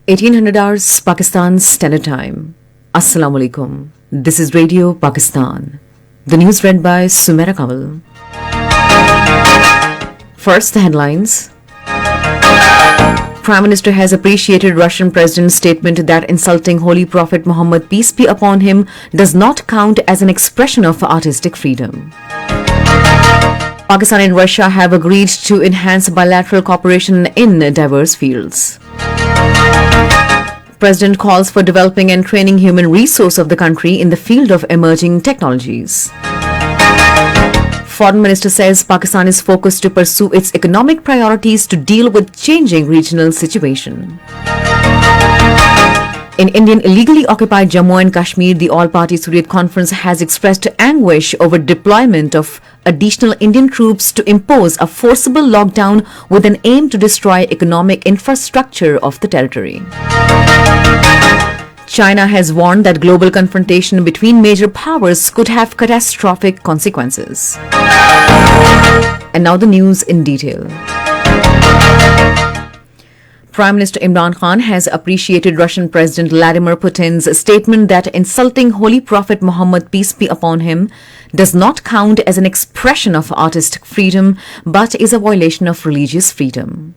1800 hours Pakistan Standard Time. Assalamu alaikum. This is Radio Pakistan. The news read by Sumera Kamal. First, the headlines. Prime Minister has appreciated Russian President's statement that insulting Holy Prophet Muhammad, peace be upon him, does not count as an expression of artistic freedom. Pakistan and Russia have agreed to enhance bilateral cooperation in diverse fields. President calls for developing and training human resource of the country in the field of emerging technologies. Foreign Minister says Pakistan is focused to pursue its economic priorities to deal with changing regional situation. In Indian illegally occupied Jammu and Kashmir, the All-Party Hurriyat Conference has expressed anguish over deployment of additional Indian troops to impose a forcible lockdown with an aim to destroy economic infrastructure of the territory. China has warned that global confrontation between major powers could have catastrophic consequences. And now the news in detail. Prime Minister Imran Khan has appreciated Russian President Vladimir Putin's statement that insulting Holy Prophet Muhammad, peace be upon him, does not count as an expression of artistic freedom but is a violation of religious freedom.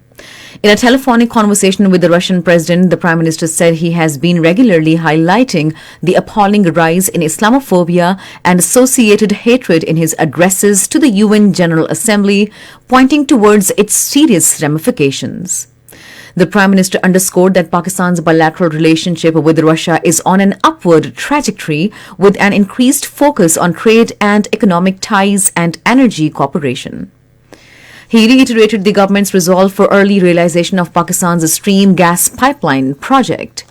In a telephonic conversation with the Russian president, the Prime Minister said he has been regularly highlighting the appalling rise in Islamophobia and associated hatred in his addresses to the UN General Assembly, pointing towards its serious ramifications. The Prime Minister underscored that Pakistan's bilateral relationship with Russia is on an upward trajectory with an increased focus on trade and economic ties and energy cooperation. He reiterated the government's resolve for early realization of Pakistan's Stream Gas Pipeline project.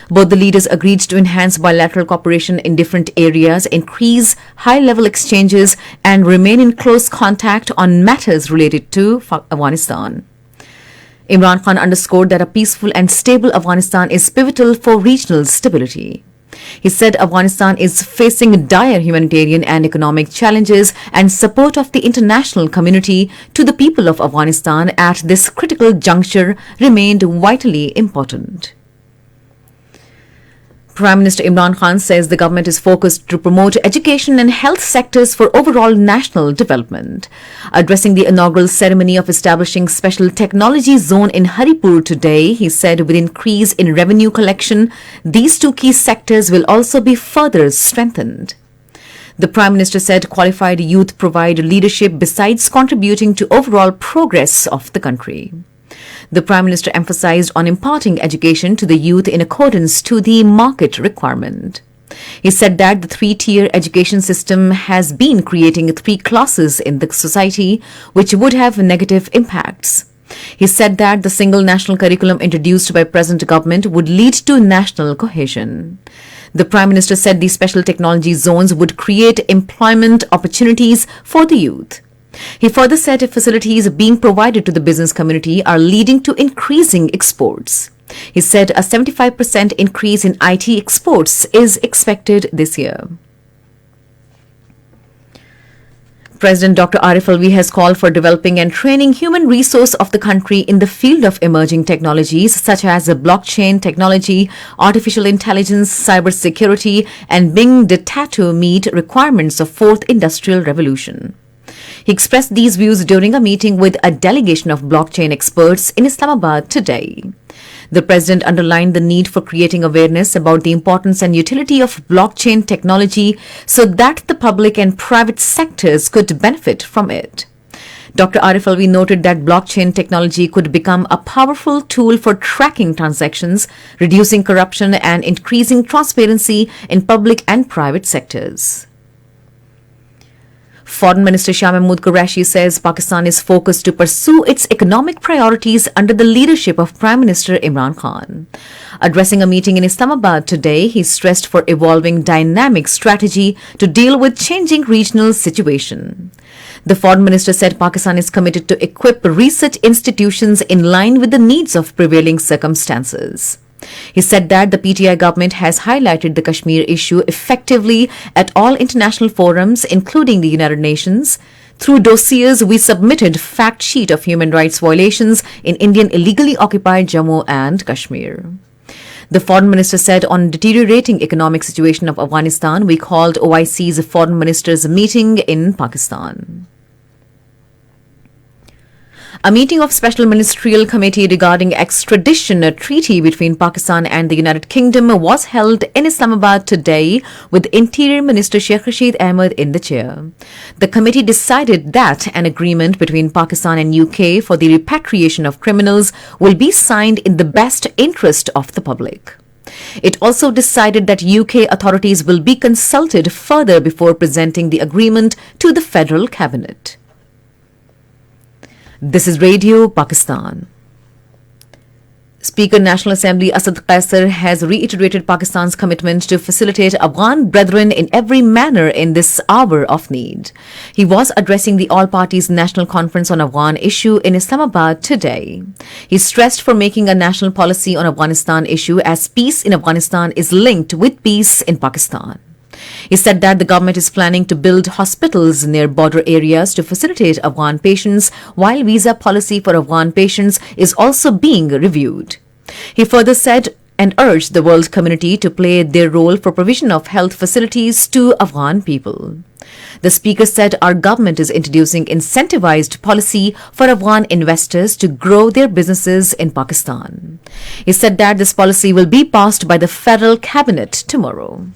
Both the leaders agreed to enhance bilateral cooperation in different areas, increase high-level exchanges, and remain in close contact on matters related to Afghanistan. Imran Khan underscored that a peaceful and stable Afghanistan is pivotal for regional stability. He said Afghanistan is facing dire humanitarian and economic challenges, and support of the international community to the people of Afghanistan at this critical juncture remained vitally important. Prime Minister Imran Khan says the government is focused to promote education and health sectors for overall national development. Addressing the inaugural ceremony of establishing Special Technology Zone in Haripur today, he said with increase in revenue collection, these two key sectors will also be further strengthened. The Prime Minister said qualified youth provide leadership besides contributing to overall progress of the country. The Prime Minister emphasized on imparting education to the youth in accordance to the market requirement. He said that the three-tier education system has been creating three classes in the society, which would have negative impacts. He said that the single national curriculum introduced by present government would lead to national cohesion. The Prime Minister said these special technology zones would create employment opportunities for the youth. He further said facilities being provided to the business community are leading to increasing exports. He said a 75% increase in IT exports is expected this year. President Dr. Arif Alvi has called for developing and training human resource of the country in the field of emerging technologies such as blockchain technology, artificial intelligence, cybersecurity, and being data to meet requirements of fourth industrial revolution. He expressed these views during a meeting with a delegation of blockchain experts in Islamabad today. The president underlined the need for creating awareness about the importance and utility of blockchain technology so that the public and private sectors could benefit from it. Dr. Arif Alvi noted that blockchain technology could become a powerful tool for tracking transactions, reducing corruption, and increasing transparency in public and private sectors. Foreign Minister Shah Mahmood Qureshi says Pakistan is focused to pursue its economic priorities under the leadership of Prime Minister Imran Khan. Addressing a meeting in Islamabad today, he stressed for evolving dynamic strategy to deal with changing regional situation. The Foreign Minister said Pakistan is committed to equip research institutions in line with the needs of prevailing circumstances. He said that the PTI government has highlighted the Kashmir issue effectively at all international forums, including the United Nations. Through dossiers, we submitted fact sheet of human rights violations in Indian illegally occupied Jammu and Kashmir. The foreign minister said on deteriorating economic situation of Afghanistan, we called OIC's foreign ministers meeting in Pakistan. A meeting of Special Ministerial Committee regarding extradition, a treaty between Pakistan and the United Kingdom, was held in Islamabad today with Interior Minister Sheikh Rashid Ahmed in the chair. The committee decided that an agreement between Pakistan and UK for the repatriation of criminals will be signed in the best interest of the public. It also decided that UK authorities will be consulted further before presenting the agreement to the Federal Cabinet. This is Radio Pakistan. Speaker National Assembly Asad Qaisar has reiterated Pakistan's commitment to facilitate Afghan brethren in every manner in this hour of need. He was addressing the All Parties National Conference on Afghan issue in Islamabad today. He stressed for making a national policy on Afghanistan issue as peace in Afghanistan is linked with peace in Pakistan. He said that the government is planning to build hospitals near border areas to facilitate Afghan patients, while visa policy for Afghan patients is also being reviewed. He further said and urged the world community to play their role for provision of health facilities to Afghan people. The speaker said our government is introducing incentivized policy for Afghan investors to grow their businesses in Pakistan. He said that this policy will be passed by the Federal Cabinet tomorrow.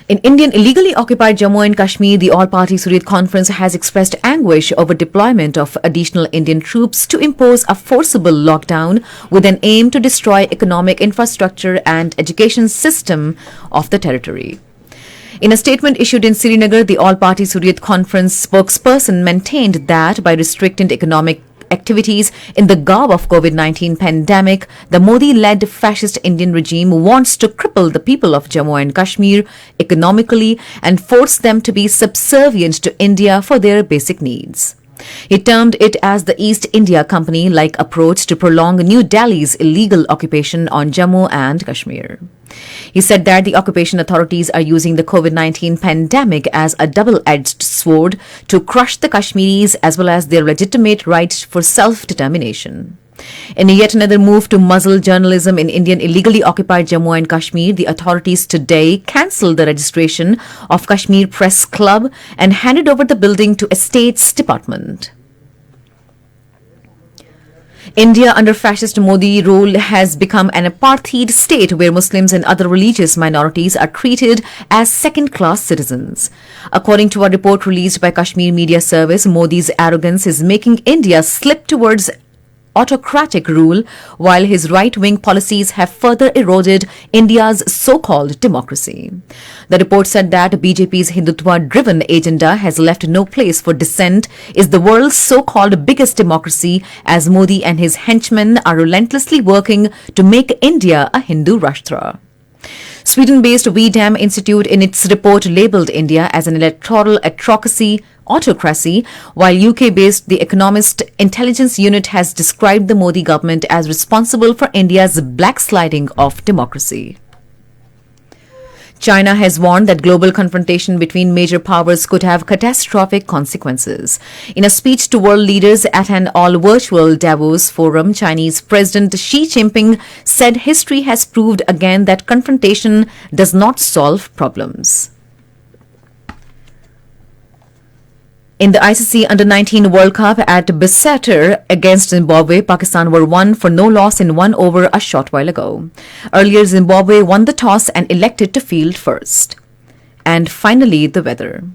In Indian illegally occupied Jammu and Kashmir, the All-Party Hurriyat Conference has expressed anguish over deployment of additional Indian troops to impose a forcible lockdown with an aim to destroy economic infrastructure and education system of the territory. In a statement issued in Srinagar, the All-Party Hurriyat Conference spokesperson maintained that by restricting economic activities in the garb of COVID-19 pandemic, the Modi-led fascist Indian regime wants to cripple the people of Jammu and Kashmir economically and force them to be subservient to India for their basic needs. He termed it as the East India Company-like approach to prolong New Delhi's illegal occupation on Jammu and Kashmir. He said that the occupation authorities are using the COVID-19 pandemic as a double-edged sword to crush the Kashmiris as well as their legitimate right for self-determination. In yet another move to muzzle journalism in Indian illegally occupied Jammu and Kashmir, the authorities today cancelled the registration of Kashmir Press Club and handed over the building to Estates Department. India under fascist Modi rule has become an apartheid state where Muslims and other religious minorities are treated as second-class citizens. According to a report released by Kashmir Media Service, Modi's arrogance is making India slip towards autocratic rule, while his right-wing policies have further eroded India's so-called democracy. The report said that BJP's Hindutva-driven agenda has left no place for dissent, is the world's so-called biggest democracy, as Modi and his henchmen are relentlessly working to make India a Hindu Rashtra. Sweden-based VDAM Institute in its report labelled India as an electoral autocracy, while UK-based The Economist Intelligence Unit has described the Modi government as responsible for India's blacksliding of democracy. China has warned that global confrontation between major powers could have catastrophic consequences. In a speech to world leaders at an all-virtual Davos forum, Chinese President Xi Jinping said history has proved again that confrontation does not solve problems. In the ICC Under-19 World Cup at Basseterre against Zimbabwe, Pakistan were won for no loss in 1 over a short while ago. Earlier, Zimbabwe won the toss and elected to field first. And finally, the weather.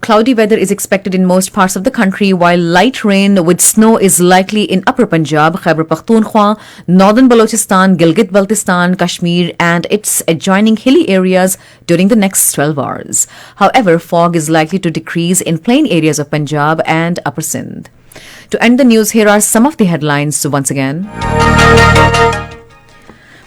Cloudy weather is expected in most parts of the country, while light rain with snow is likely in Upper Punjab, Khyber Pakhtunkhwa, Northern Balochistan, Gilgit-Baltistan, Kashmir and its adjoining hilly areas during the next 12 hours. However, fog is likely to decrease in plain areas of Punjab and Upper Sindh. To end the news, here are some of the headlines once again.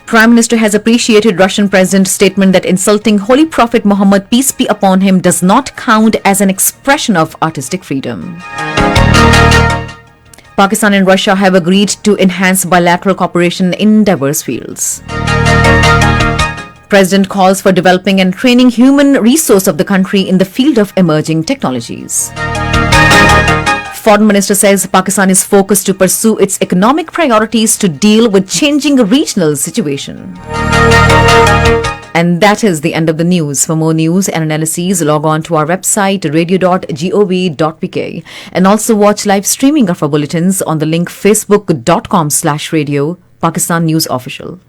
Prime Minister has appreciated Russian President's statement that insulting Holy Prophet Muhammad, peace be upon him, does not count as an expression of artistic freedom. Pakistan and Russia have agreed to enhance bilateral cooperation in diverse fields. President calls for developing and training human resource of the country in the field of emerging technologies. Foreign Minister says Pakistan is focused to pursue its economic priorities to deal with changing regional situation. And that is the end of the news. For more news and analyses, log on to our website radio.gov.pk and also watch live streaming of our bulletins on the link facebook.com/radio Pakistan News Official.